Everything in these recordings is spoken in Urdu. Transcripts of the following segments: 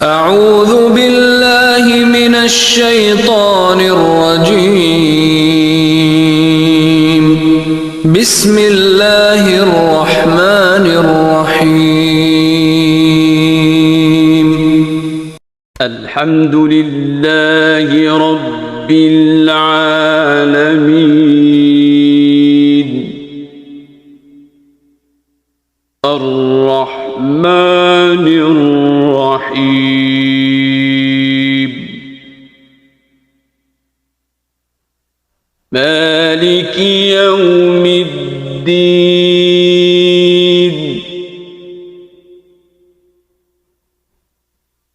اعوذ باللہ من الشیطان الرجیم بسم اللہ الرحمن الرحیم الحمد للہ رب العالمین الرحمن الرحیم مالک یوم الدین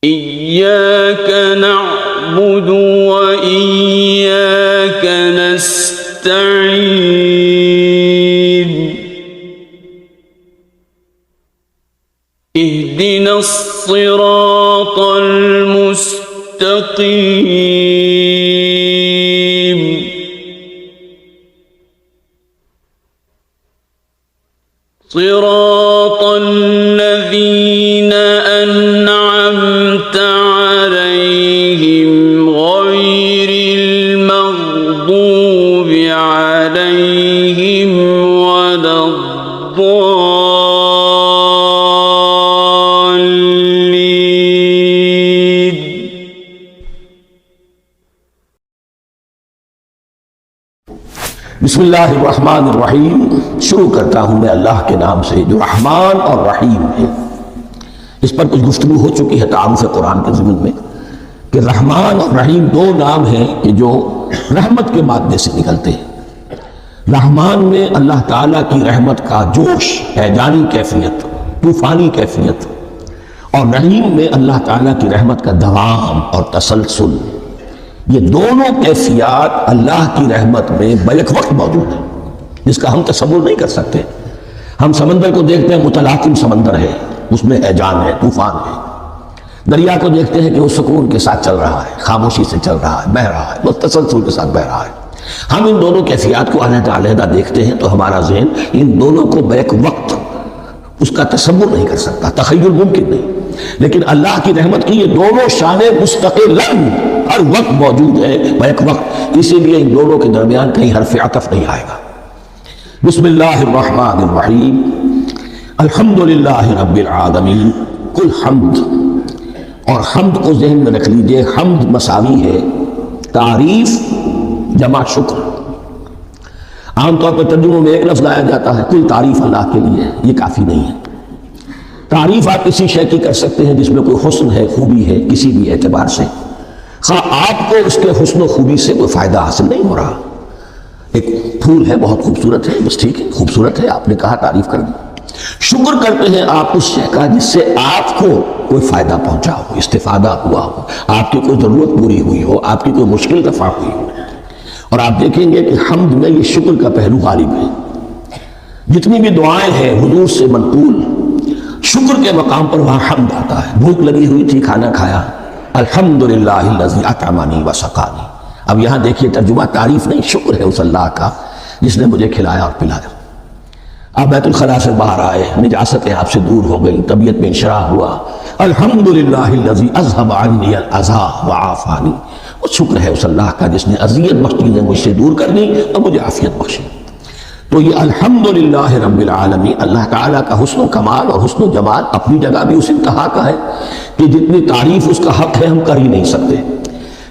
ایاک نعبد و ایاک نستعین اهدنا الصراط المستقيم صراط الذين أنعمت عليهم غير المغضوب عليهم ولا بسم اللہ الرحمن الرحیم۔ شروع کرتا ہوں میں اللہ کے نام سے جو رحمان اور رحیم ہے۔ اس پر کچھ گفتگو ہو چکی ہے تعارف قرآن کے ضمن میں کہ رحمان اور رحیم دو نام ہیں کہ جو رحمت کے مادے سے نکلتے ہیں۔ رحمان میں اللہ تعالیٰ کی رحمت کا جوش، ہیجانی کیفیت، طوفانی کیفیت، اور رحیم میں اللہ تعالیٰ کی رحمت کا دوام اور تسلسل۔ یہ دونوں کیفیات اللہ کی رحمت میں بیک وقت موجود ہیں، جس کا ہم تصور نہیں کر سکتے۔ ہم سمندر کو دیکھتے ہیں، متلاطم سمندر ہے، اس میں ہیجان ہے، طوفان ہے۔ دریا کو دیکھتے ہیں کہ وہ سکون کے ساتھ چل رہا ہے، خاموشی سے چل رہا ہے، بہہ رہا ہے، بس تسلسل کے ساتھ بہہ رہا ہے۔ ہم ان دونوں کیفیات کو علیحدہ علیحدہ دیکھتے ہیں تو ہمارا ذہن ان دونوں کو بیک وقت اس کا تصور نہیں کر سکتا، تخیل ممکن نہیں۔ لیکن اللہ کی رحمت کی یہ دونوں شانیں مستقلاً ہر وقت موجود ہے، بیک وقت، اسی لیے ان دونوں کے درمیان کہیں حرف عطف نہیں آئے گا۔ بسم اللہ الرحمن الرحیم الحمدللہ رب العالمین۔ کل حمد، اور حمد کو ذہن میں رکھ لیجئے، حمد مساوی ہے تعریف جمع شکر۔ عام طور پر ترجموں میں ایک لفظ لایا جاتا ہے، کل تعریف اللہ کے لیے، یہ کافی نہیں ہے۔ تعریف آپ کسی شے کی کر سکتے ہیں جس میں کوئی حسن ہے، خوبی ہے، کسی بھی اعتبار سے، خواہ آپ کو اس کے حسن و خوبی سے کوئی فائدہ حاصل نہیں ہو رہا۔ ایک پھول ہے، بہت خوبصورت ہے، بس ٹھیک ہے، خوبصورت ہے، آپ نے کہا تعریف کر دی۔ شکر کرتے ہیں آپ اس شے کا جس سے آپ کو کوئی فائدہ پہنچا ہو، استفادہ ہوا ہو، آپ کی کوئی ضرورت پوری ہوئی ہو، آپ کی کوئی مشکل دفع ہوئی ہو۔ اور آپ دیکھیں گے کہ حمد میں یہ شکر کا پہلو غالب ہے۔ جتنی بھی دعائیں ہیں حضور سے منقول، شکر کے مقام پر وہاں حمد آتا ہے۔ بھوک لگی ہوئی تھی، کھانا کھایا، الحمدللہ الذی اطعمنی وسقانی۔ اب یہاں دیکھیے ترجمہ تعریف نہیں، شکر ہے اس اللہ کا جس نے مجھے کھلایا اور پلایا۔ آپ بیت الخلاء سے باہر آئے، نجاستیں آپ سے دور ہو گئی، طبیعت میں انشراح ہوا، الحمدللہ الذی اذھب عنی الاذی وعافانی۔ وہ شکر ہے اس اللہ کا جس نے اذیت بخشی، نے مجھ سے دور کر دی اور مجھے عافیت بخشی۔ تو یہ الحمدللہ رب العالمین، اللہ تعالیٰ کا حسن و کمال اور حسن و جمال اپنی جگہ بھی اس انتہا کا ہے کہ جتنی تعریف اس کا حق ہے ہم کر ہی نہیں سکتے،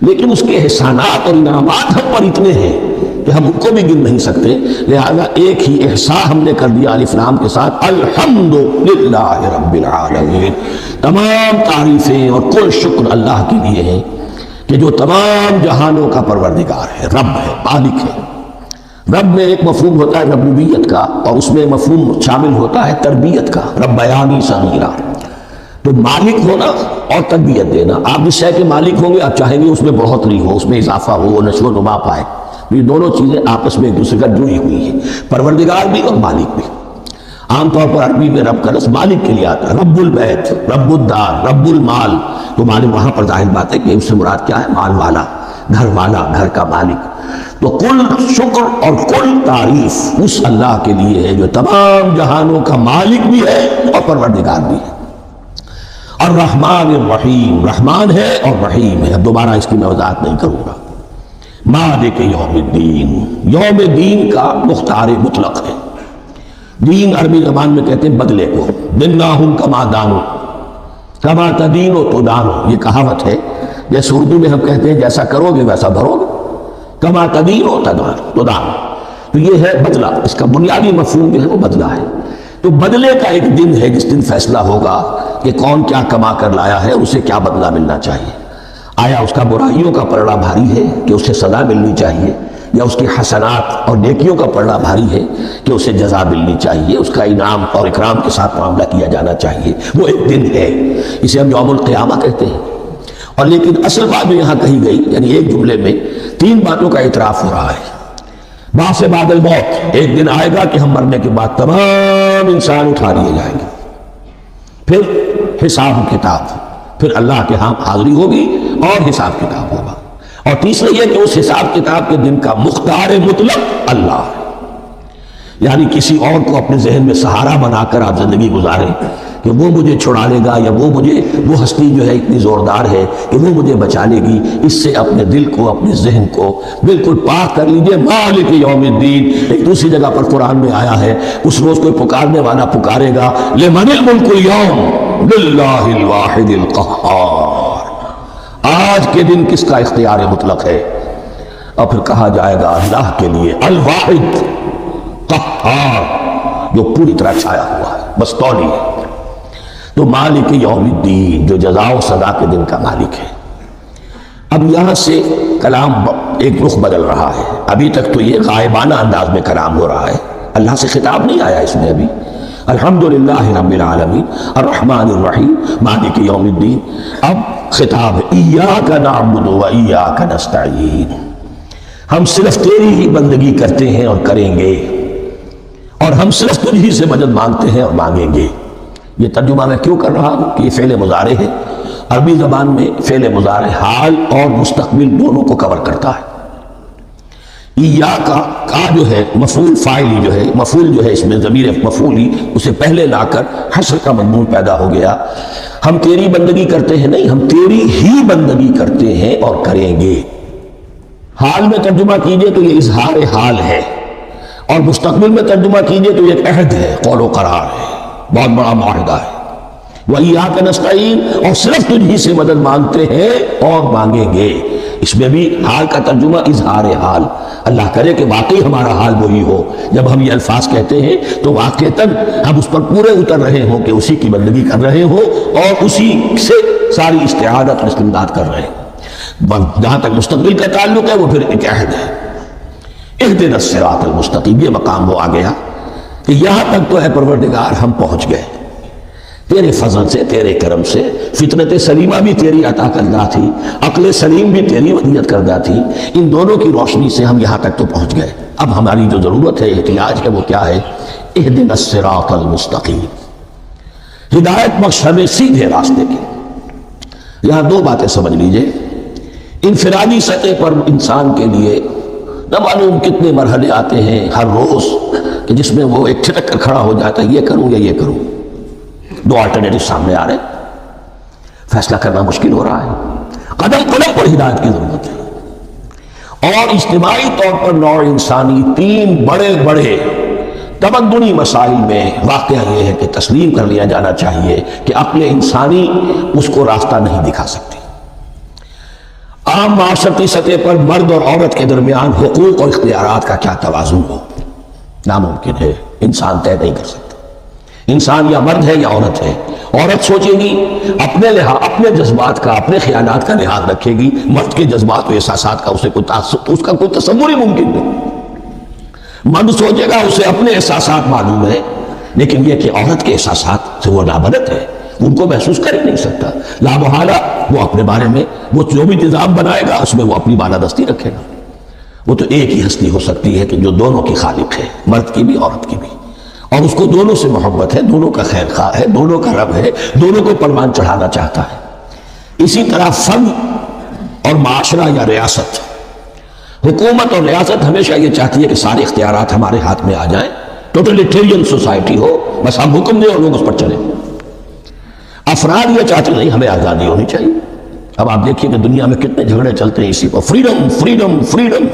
لیکن اس کے احسانات اور انعامات ہم پر اتنے ہیں کہ ہم ان کو بھی گن نہیں سکتے۔ لہذا ایک ہی احصاء ہم نے کر دیا الف لام کے ساتھ، الحمدللہ رب العالمین۔ تمام تعریفیں اور کل شکر اللہ کے لیے ہیں کہ جو تمام جہانوں کا پروردگار ہے، رب ہے، مالک ہے۔ رب میں ایک مفہوم ہوتا ہے ربوبیت کا، اور اس میں مفہوم شامل ہوتا ہے تربیت کا، ربیانی صغیرا۔ تو مالک ہونا اور تربیت دینا، آپ جس شے کے مالک ہوں گے آپ چاہیں گے اس میں بڑھوتری ہو، اس میں اضافہ ہو، وہ نشو و نما پائے۔ یہ دونوں چیزیں آپس میں ایک دوسرے کا جڑی ہوئی ہیں، پروردگار بھی اور مالک بھی۔ عام طور پر عربی میں رب کا لفظ مالک کے لیے آتا ہے، رب البیت، رب الدار، رب المال۔ تو مالک وہاں پر ظاہر بات ہے کہ اس سے مراد کیا ہے؟ مال والا، گھر والا، گھر کا مالک۔ تو کل شکر اور کل تعریف اس اللہ کے لیے ہے جو تمام جہانوں کا مالک بھی ہے اور پروردگار بھی ہے۔ الرحمن الرحیم، رحمان ہے اور رحیم ہے۔ اب دوبارہ اس کی میں وضاحت نہیں کروں گا۔ مالک یوم الدین، یوم دین کا مختار مطلق ہے۔ دین عربی زبان میں کہتے ہیں بدلے کو، دناہم کما دانو کما تدینو تو دانو، یہ کہاوت ہے۔ جیسے اردو میں ہم کہتے ہیں جیسا کرو گے ویسا بھرو گے، کما تدینو تو دانو، تو یہ ہے بدلہ، اس کا بنیادی مفہوم جو ہے وہ بدلہ ہے۔ تو بدلے کا ایک دن ہے جس دن فیصلہ ہوگا کہ کون کیا کما کر لایا ہے، اسے کیا بدلہ ملنا چاہیے۔ آیا اس کا برائیوں کا پلڑا بھاری ہے کہ اسے سزا ملنی چاہیے، یا اس کی حسنات اور نیکیوں کا پلڑا بھاری ہے کہ اسے جزا ملنی چاہیے، اس کا انعام اور اکرام کے ساتھ معاملہ کیا جانا چاہیے۔ وہ ایک دن ہے، اسے ہم یوم القیامہ کہتے ہیں۔ اور لیکن اصل بات جو یہاں کہی گئی، یعنی ایک جملے میں تین باتوں کا اعتراف ہو رہا ہے۔ بعث بعد الموت، ایک دن آئے گا کہ ہم مرنے کے بعد تمام انسان اٹھا لیے جائیں گے، پھر حساب کتاب، پھر اللہ کے ہاں حاضری ہوگی اور حساب کتاب ہوگا۔ اور تیسرا یہ کہ اس حساب کتاب کے دن کا مختار مطلق اللہ ہے، یعنی کسی اور کو اپنے ذہن میں سہارا بنا کر آپ زندگی گزاریں کہ وہ مجھے چھڑا لے گا، یا وہ ہستی جو ہے اتنی زوردار ہے کہ وہ مجھے بچا لے گی، اس سے اپنے دل کو، اپنے ذہن کو بالکل پاک کر لیجئے۔ مالک یوم الدین، ایک دوسری جگہ پر قرآن میں آیا ہے، اس روز کوئی پکارنے والا پکارے گا لمن الملک اليوم للہ الواحد القہار، آج کے دن کس کا اختیار مطلق ہے؟ اور پھر کہا جائے گا اللہ کے لیے، الواحد قہار، جو پوری طرح چھایا ہوا ہے، بس تولی ہے۔ تو مالک یوم الدین، جو جزا و سزا کے دن کا مالک ہے۔ اب یہاں سے کلام ایک رخ بدل رہا ہے۔ ابھی تک تو یہ غائبانہ انداز میں کلام ہو رہا ہے، اللہ سے خطاب نہیں آیا اس میں ابھی۔ الحمدللہ رب العالمین الرحمن الرحیم مالک یوم الدین۔ اب خطاب ہے ایاک نعبد و ایاک نستعین، ہم صرف تیری ہی بندگی کرتے ہیں اور کریں گے، اور ہم صرف تجھی سے مدد مانگتے ہیں اور مانگیں گے۔ یہ ترجمہ میں کیوں کر رہا ہوں کہ یہ فعل مضارع ہے۔ عربی زبان میں فعل مضارع حال اور مستقبل دونوں کو کور کرتا ہے۔ ایاک کا جو ہے مفعول فاعلی جو ہے، مفعول جو ہے اس میں ضمیر مفعولی، اسے پہلے لا کر حشر کا مضمون پیدا ہو گیا۔ ہم تیری بندگی کرتے ہیں نہیں، ہم تیری ہی بندگی کرتے ہیں اور کریں گے۔ حال میں ترجمہ کیجئے تو یہ اظہار حال ہے، اور مستقبل میں ترجمہ کیجئے تو یہ ایک عہد ہے، قول و قرار ہے، بہت بڑا معاہدہ ہے۔ وَإِيَّاكَ نَسْتَعِينُ، اور صرف تجھی سے مدد مانگتے ہیں اور مانگیں گے۔ اس میں بھی حال کا ترجمہ اظہار حال، اللہ کرے کہ واقعی ہمارا حال وہی ہو، جب ہم یہ الفاظ کہتے ہیں تو واقعتاً ہم اس پر پورے اتر رہے ہوں کہ اسی کی بندگی کر رہے ہوں اور اسی سے ساری استعانت اور استمداد کر رہے ہیں۔ جہاں تک مستقبل کا تعلق ہے وہ پھر ایک عہد ہے، اہدنا الصراط المستقیم، یہ مقام وہ آ گیا کہ یہاں تک تو اے پروردگار ہم پہنچ گئے، تیرے فضل سے، تیرے کرم سے۔ فطرت سلیمہ بھی تیری عطا کردہ تھی، عقل سلیم بھی تیری ودیت کردہ تھی، ان دونوں کی روشنی سے ہم یہاں تک تو پہنچ گئے۔ اب ہماری جو ضرورت ہے، احتیاج ہے، وہ کیا ہے؟ اہدنا الصراط المستقیم، ہدایت بخش ہمیں سیدھے راستے کی۔ یہاں دو باتیں سمجھ لیجئے۔ انفرادی سطح پر انسان کے لیے نہ معلوم کتنے مرحلے آتے ہیں ہر روز کہ جس میں وہ ایک چھٹک کر کھڑا ہو جاتا ہے، یہ کروں یا یہ کروں، دو آلٹرنیٹو سامنے آ رہے ہیں، فیصلہ کرنا مشکل ہو رہا ہے۔ قدم قدم پر ہدایت کی ضرورت ہے۔ اور اجتماعی طور پر نوع انسانی تین بڑے بڑے تمدنی مسائل میں واقعہ یہ ہے کہ تسلیم کر لیا جانا چاہیے کہ عقل انسانی اس کو راستہ نہیں دکھا سکتی۔ عام معاشرتی سطح پر مرد اور عورت کے درمیان حقوق اور اختیارات کا کیا توازن ہو، ناممکن ہے، انسان طے نہیں کر سکتا۔ انسان یا مرد ہے یا عورت ہے۔ عورت سوچے گی اپنے جذبات کا، اپنے خیالات کا لحاظ رکھے گی، مرد کے جذبات و احساسات کا اس کا کوئی تصور ہی ممکن نہیں۔ مرد سوچے گا اسے اپنے احساسات معلوم ہے، لیکن یہ کہ عورت کے احساسات سے وہ نابلد ہے، ان کو محسوس کر ہی نہیں سکتا۔ لا محالہ وہ اپنے بارے میں وہ جو بھی نظام بنائے گا اس میں وہ اپنی بالادستی رکھے گا۔ وہ تو ایک ہی ہستی ہو سکتی ہے کہ جو دونوں کی خالق ہے، مرد کی بھی عورت کی بھی، اور اس کو دونوں سے محبت ہے، دونوں کا خیر خواہ ہے، دونوں کا رب ہے، دونوں کو پروان چڑھانا چاہتا ہے۔ اسی طرح فن اور معاشرہ یا ریاست، حکومت اور ریاست ہمیشہ یہ چاہتی ہے کہ سارے اختیارات ہمارے ہاتھ میں آ جائیں، ٹوٹلیٹیرین سوسائٹی ہو، بس ہم حکم دیں اور لوگ اس پر چلیں۔ افراد یہ چاہتے نہیں ہمیں آزادی ہونی چاہیے. اب آپ دیکھیے کہ دنیا میں کتنے جھگڑے چلتے ہیں اسی پر، فریڈم فریڈم فریڈم.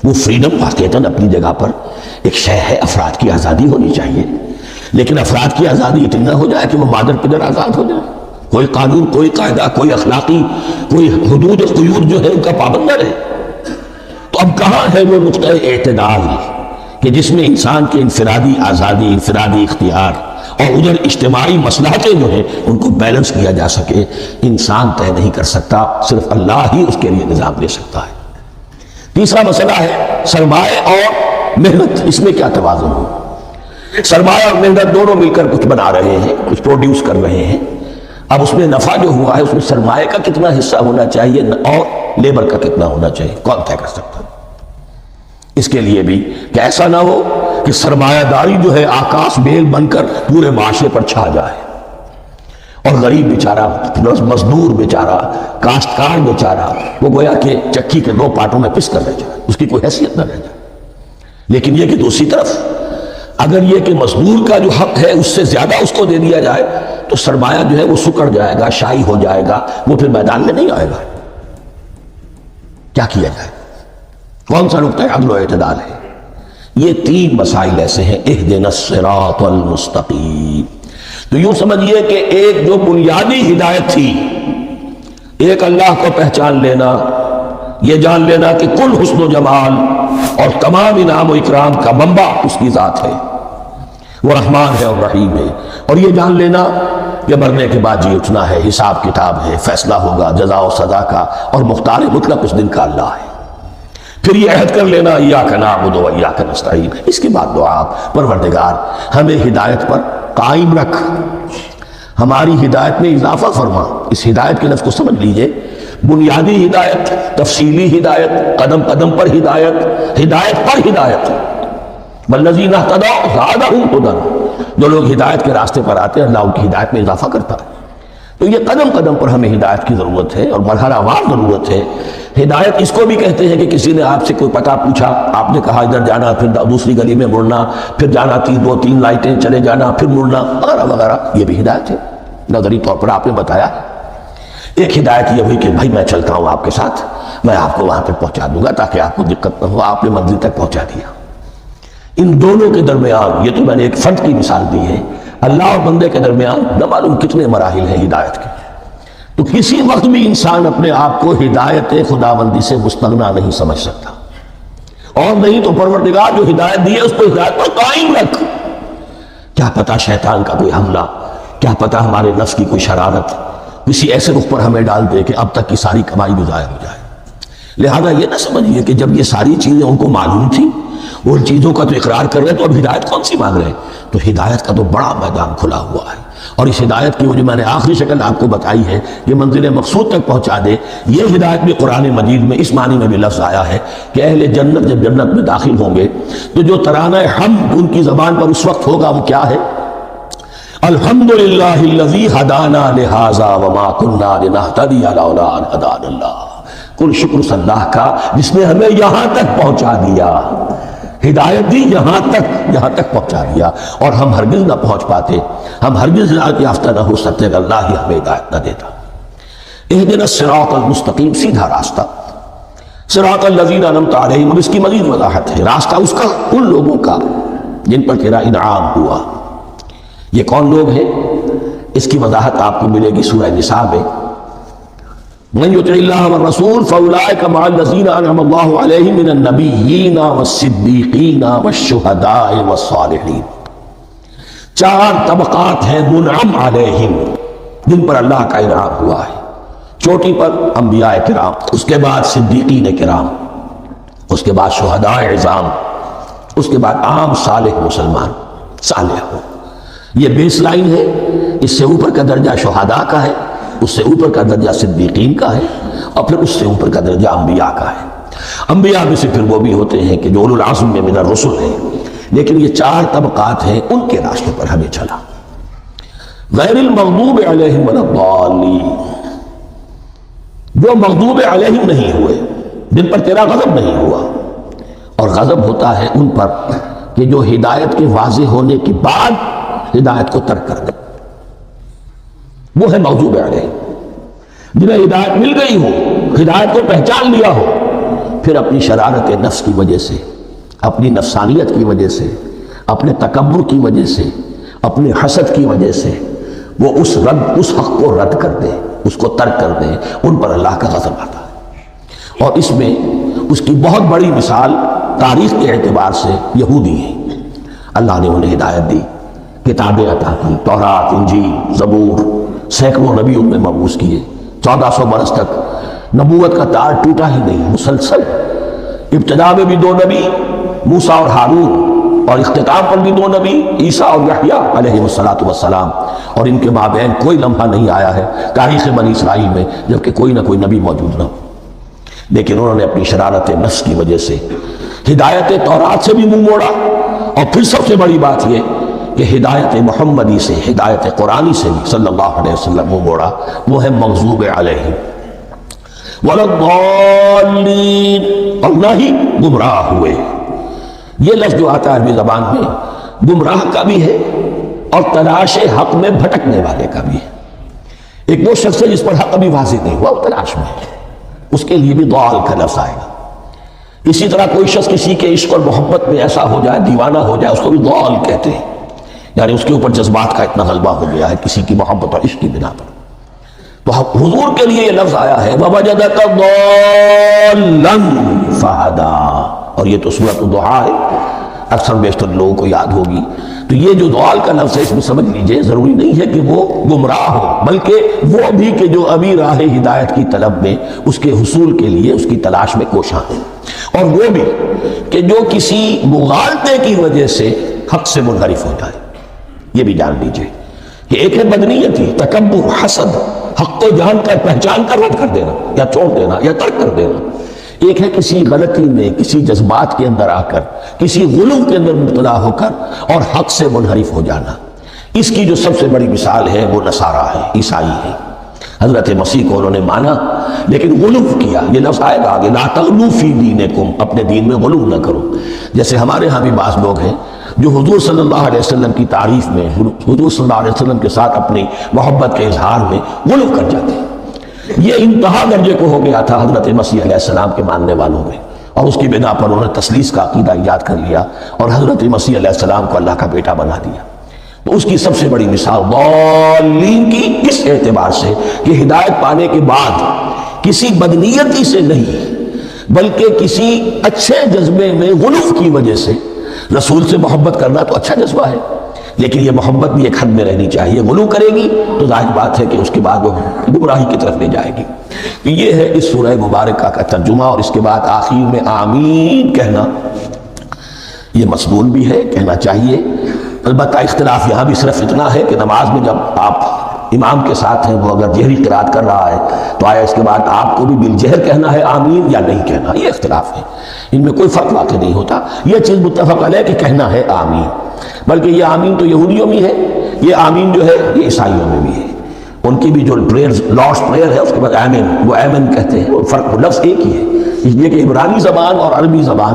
وہ فریڈم واقعتاً اپنی جگہ پر ایک شے ہے، افراد کی آزادی ہونی چاہیے، لیکن افراد کی آزادی اتنی نہ ہو جائے کہ وہ مادر پدر آزاد ہو جائے. کوئی قانون، کوئی قاعدہ، کوئی اخلاقی، کوئی حدود قیود جو ہے ان کا پابند نہ رہے. تو اب کہاں ہے وہ نقطہ اعتدال کہ جس میں انسان کے انفرادی آزادی، انفرادی اختیار اور ادھر اجتماعی مصلحتیں جو ہیں ان کو بیلنس کیا جا سکے؟ انسان طے نہیں کر سکتا، صرف اللہ ہی اس کے لیے نظام دے سکتا ہے. تیسرا مسئلہ ہے سرمایہ اور محنت، اس میں کیا توازن ہو؟ سرمایہ اور محنت دونوں مل کر کچھ بنا رہے ہیں، کچھ پروڈیوس کر رہے ہیں. اب اس میں نفع جو ہوا ہے اس میں سرمایہ کا کتنا حصہ ہونا چاہیے اور لیبر کا کتنا ہونا چاہیے، کون طے کر سکتا ہے؟ اس کے لیے بھی کہ ایسا نہ ہو کہ سرمایہ داری جو ہے آکاش بیل بن کر پورے معاشرے پر چھا جائے اور غریب بیچارہ، مزدور بیچارہ، کاشتکار بیچارہ وہ گویا کہ چکی کے دو پارٹوں میں پس کر رہ جائے، اس کی کوئی حیثیت نہ رہ جائے. لیکن یہ کہ دوسری طرف اگر یہ کہ مزدور کا جو حق ہے اس سے زیادہ اس کو دے دیا جائے تو سرمایہ جو ہے وہ سکڑ جائے گا، شائی ہو جائے گا، وہ پھر میدان میں نہیں آئے گا. کیا کیا جائے؟ کون سا نقطہ عدل و اعتدال ہے؟ یہ تین مسائل ایسے ہیں. اہدنا الصراط المستقیم. تو یوں سمجھیے کہ ایک جو بنیادی ہدایت تھی، ایک اللہ کو پہچان لینا، یہ جان لینا کہ کل حسن و جمال اور تمام انعام و اکرام کا منبع اس کی ذات ہے، وہ رحمان ہے اور رحیم ہے. اور یہ جان لینا کہ مرنے کے بعد جی اٹھنا ہے، حساب کتاب ہے، فیصلہ ہوگا جزا و سزا کا، اور مختار مطلق اس دن کا اللہ ہے. پھر یہ عہد کر لینا ایاک نعبد و ایاک نستعین. اس کے بعد دعا، پروردگار ہمیں ہدایت پر قائم رکھ، ہماری ہدایت میں اضافہ فرما. اس ہدایت کے لفظ کو سمجھ لیجئے، بنیادی ہدایت، تفصیلی ہدایت، قدم قدم پر ہدایت، ہدایت پر ہدایت. والذین اہتدوا زادہم ہدی. جو لوگ ہدایت کے راستے پر آتے ہیں اللہ ان کی ہدایت میں اضافہ کرتا ہے. تو یہ قدم قدم پر ہمیں ہدایت کی ضرورت ہے اور مرحلہ وار ضرورت ہے. ہدایت اس کو بھی کہتے ہیں کہ کسی نے آپ سے کوئی پتہ پوچھا، آپ نے کہا ادھر جانا، پھر دوسری گلی میں مڑنا، پھر جانا دو تین لائٹیں چلے جانا، پھر مڑنا وغیرہ وغیرہ. یہ بھی ہدایت ہے، نظری طور پر آپ نے بتایا. ایک ہدایت یہ ہوئی کہ بھائی میں چلتا ہوں آپ کے ساتھ، میں آپ کو وہاں تک پہنچا دوں گا تاکہ آپ کو دقت نہ ہو. آپ نے منزل تک پہنچا دیا. ان دونوں کے درمیان، یہ تو میں نے ایک فرد کی مثال دی ہے، اللہ اور بندے کے درمیان نہ معلوم کتنے مراحل ہیں ہدایت کے. تو کسی وقت بھی انسان اپنے آپ کو ہدایت خداوندی سے مستغنا نہیں سمجھ سکتا. اور نہیں تو پروردگار جو ہدایت دی ہے اس کو ہدایت پر قائم رکھ. کیا پتہ شیطان کا کوئی حملہ، کیا پتہ ہمارے نفس کی کوئی شرارت کسی ایسے رخ پر ہمیں ڈال دے کہ اب تک کی ساری کمائی بھی ضائع ہو جائے. لہذا یہ نہ سمجھیے کہ جب یہ ساری چیزیں ان کو معلوم تھی، وہ ان چیزوں کا تو اقرار کر رہے تو اب ہدایت کون سی مانگ رہے ہیں؟ تو ہدایت کا تو بڑا میدان کھلا ہوا ہے. اور اس ہدایت کی وہ جو میں نے آخری شکل آپ کو بتائی ہے، یہ منزل مقصود تک پہنچا دے. یہ ہدایت بھی قرآن مجید میں اس معنی میں بھی لفظ آیا ہے کہ اہل جنت جب جنت میں داخل ہوں گے تو جو ترانہ حمد ان کی زبان پر اس وقت ہوگا وہ کیا ہے؟ الحمدللہ الذی ہدانا لہذا وما کنا لنہتدی لولا ان ہدانا اللہ. کل شکر اس اللہ کا جس نے ہمیں یہاں تک پہنچا دیا، ہدایت دی یہاں تک پہنچا دیا. اور ہم ہرگز نہ پہنچ پاتے، ہم ہرگز ہدایت یافتہ نہ ہو سکتے اگر اللہ ہی ہمیں ہدایت نہ دیتا. اہدنا الصراط المستقیم، سیدھا راستہ. صراط الذین انعمت علیہم، اب اس کی مزید وضاحت ہے. راستہ اس کا ان لوگوں کا جن پر تیرا انعام ہوا. یہ کون لوگ ہیں؟ اس کی وضاحت آپ کو ملے گی سورہ نساء میں. من یطع اللہ والرسول فاولئک مع الذین انعم اللہ علیہم من النبیین والصدیقین والشہداء والصالحین. 4 طبقات ہیں منعم علیہم جن پر اللہ کا انعام ہوا ہے. چوٹی پر انبیاء کرام، اس کے بعد صدیقین کرام، اس کے بعد شہداء عظام، اس کے بعد عام صالح مسلمان صالح ہو. یہ بیس لائن ہے. اس سے اوپر کا درجہ شہداء کا ہے، اس سے اوپر کا درجہ صدیقین کا ہے، اور پھر اس سے اوپر کا درجہ انبیاء کا ہے. انبیاء میں سے پھر وہ بھی ہوتے ہیں کہ جو اولو العزم میں من الرسل ہیں. لیکن یہ 4 طبقات ہیں، ان کے راستے پر ہمیں چلا. غیر المغضوب علیہم ولا الضالین، جو مغضوب علیہم نہیں ہوئے، جن پر تیرا غضب نہیں ہوا. اور غضب ہوتا ہے ان پر کہ جو ہدایت کے واضح ہونے کے بعد ہدایت کو ترک کر دے. وہ ہے مغضوب علیہم، جنہیں ہدایت مل گئی ہو، ہدایت کو پہچان لیا ہو، پھر اپنی شرارت نفس کی وجہ سے، اپنی نفسانیت کی وجہ سے، اپنے تکبر کی وجہ سے، اپنے حسد کی وجہ سے وہ اس حق کو رد کر دے، اس کو ترک کر دے، ان پر اللہ کا غضب آتا ہے۔ اور اس میں اس کی بہت بڑی مثال تاریخ کے اعتبار سے یہودی ہیں۔ اللہ نے انہیں ہدایت دی، کتابیں عطا کی، تورات، انجیل، زبور، سینکڑوں نبی ان میں مبعوث کیے، 1400 برس تک نبوت کا تار ٹوٹا ہی نہیں، مسلسل۔ ابتدا میں بھی 2 نبی، موسیٰ اور ہارون، اور اختتام پر بھی 2 نبی، عیسیٰ اور یحییٰ علیہ السلام، اور ان کے مابین کوئی لمحہ نہیں آیا ہے تاریخ بنی اسرائیل میں جبکہ کوئی نہ کوئی نبی موجود نہ ہو۔ لیکن انہوں نے اپنی شرارت نفس کی وجہ سے ہدایت تورات سے بھی منہ موڑا، اور پھر سب سے بڑی بات یہ کہ ہدایت محمدی سے، ہدایت قرآنی سے بھی صلی اللہ علیہ وسلم منہ موڑا۔ وہ ہے مغضوب علیہم ولا الضالین، اور نہ ہی گمراہ ہوئے۔ یہ لفظ جو آتا ہے عربی زبان میں گمراہ کا بھی ہے اور تلاش حق میں بھٹکنے والے کا بھی ہے۔ ایک وہ شخص ہے جس پر حق ابھی واضح نہیں ہوا، وہ تلاش میں ہے، اس کے لیے بھی ضال کا لفظ آئے گا۔ اسی طرح کوئی شخص کسی کے عشق اور محبت میں ایسا ہو جائے، دیوانہ ہو جائے، اس کو بھی ضال کہتے ہیں، یعنی اس کے اوپر جذبات کا اتنا غلبہ ہو گیا ہے کسی کی محبت اور عشق کی بنا پر۔ تو حضور کے لیے یہ لفظ آیا ہے وَوَجَدَكَ ضَالًّا فَهَدَىٰ، اور یہ تو سورۃ الضحیٰ ہے، اکثر بیشتر لوگوں کو یاد ہوگی۔ تو یہ جو ضال کا لفظ ہے اس میں سمجھ لیجئے ضروری نہیں ہے کہ وہ گمراہ ہو، بلکہ وہ بھی کہ جو ابھی راہ ہدایت کی طلب میں، اس کے حصول کے لیے اس کی تلاش میں کوشاں ہیں، اور وہ بھی کہ جو کسی مغالطے کی وجہ سے حق سے منحرف ہو جائے۔ یہ بھی جان لیجئے کہ ایک ہے بدنیتی، تکبر، حسد، حق کو جان کر پہچان کر رد کر دینا یا چھوڑ دینا یا ترک کر دینا۔ ایک ہے کسی غلطی میں، کسی جذبات کے اندر آ کر، کسی غلو کے اندر مبتلا ہو کر اور حق سے منحرف ہو جانا۔ اس کی جو سب سے بڑی مثال ہے وہ نصارہ ہے، عیسائی ہے۔ حضرت مسیح کو انہوں نے مانا لیکن غلو کیا، یہ لفظ آئے گا آگے، لا تغلو فی دینکم، اپنے دین میں غلو نہ کرو۔ جیسے ہمارے ہاں بھی بعض لوگ ہیں جو حضور صلی اللہ علیہ وسلم کی تعریف میں، حضور صلی اللہ علیہ وسلم کے ساتھ اپنی محبت کے اظہار میں غلو کر جاتے ہیں۔ یہ انتہا درجے کو ہو گیا تھا حضرت مسیح علیہ السلام کے ماننے والوں میں، اور اس کی بنا پر انہوں نے تثلیث کا عقیدہ ایجاد کر لیا اور حضرت مسیح علیہ السلام کو اللہ کا بیٹا بنا دیا۔ تو اس کی سب سے بڑی مثال ضالین کی اس اعتبار سے کہ ہدایت پانے کے بعد کسی بدنیتی سے نہیں بلکہ کسی اچھے جذبے میں غلو کی وجہ سے، رسول سے محبت کرنا تو اچھا جذبہ ہے لیکن یہ محبت بھی ایک حد میں رہنی چاہیے۔ غلو کرے گی تو ظاہر بات ہے کہ اس کے بعد وہ گمراہی کی طرف لے جائے گی۔ یہ ہے اس سورہ مبارکہ کا ترجمہ، اور اس کے بعد آخر میں آمین کہنا یہ مسنون بھی ہے، کہنا چاہیے۔ البتہ اختلاف یہاں بھی صرف اتنا ہے کہ نماز میں جب آپ امام کے ساتھ ہیں، وہ اگر جہری قرات کر رہا ہے تو آیا اس کے بعد آپ کو بھی بالجہر کہنا ہے آمین یا نہیں کہنا، یہ اختلاف ہے، ان میں کوئی فرق واقع نہیں ہوتا۔ یہ چیز متفق علیہ کہ کہنا ہے آمین، بلکہ یہ آمین تو یہودیوں میں ہے، یہ آمین جو ہے یہ عیسائیوں میں بھی ہے۔ ان کی بھی جو پریئر، لارڈس پریئر ہے، اس کے بعد آمین، وہ آمین کہتے ہیں، وہ فرق لفظ ایک ہی ہے۔ اس لیے کہ عبرانی زبان اور عربی زبان،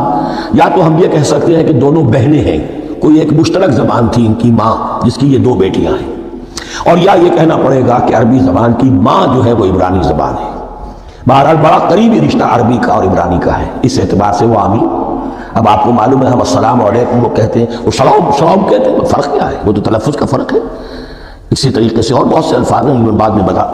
یا تو ہم یہ کہہ سکتے ہیں کہ دونوں بہنیں ہیں، کوئی ایک مشترک زبان تھی ان کی ماں جس کی یہ 2 بیٹیاں ہیں، اور یا یہ کہنا پڑے گا کہ عربی زبان کی ماں جو ہے وہ عبرانی زبان ہے۔ بہرحال بڑا قریبی رشتہ عربی کا اور عبرانی کا ہے، اس اعتبار سے وہ آمین۔ اب آپ کو معلوم ہے ہم السلام علیکم وہ کہتے ہیں، وہ سلام کہتے ہیں، فرق کیا ہے؟ وہ تو تلفظ کا فرق ہے۔ اسی طریقے سے اور بہت سے الفاظ ہیں، میں بعد میں بتا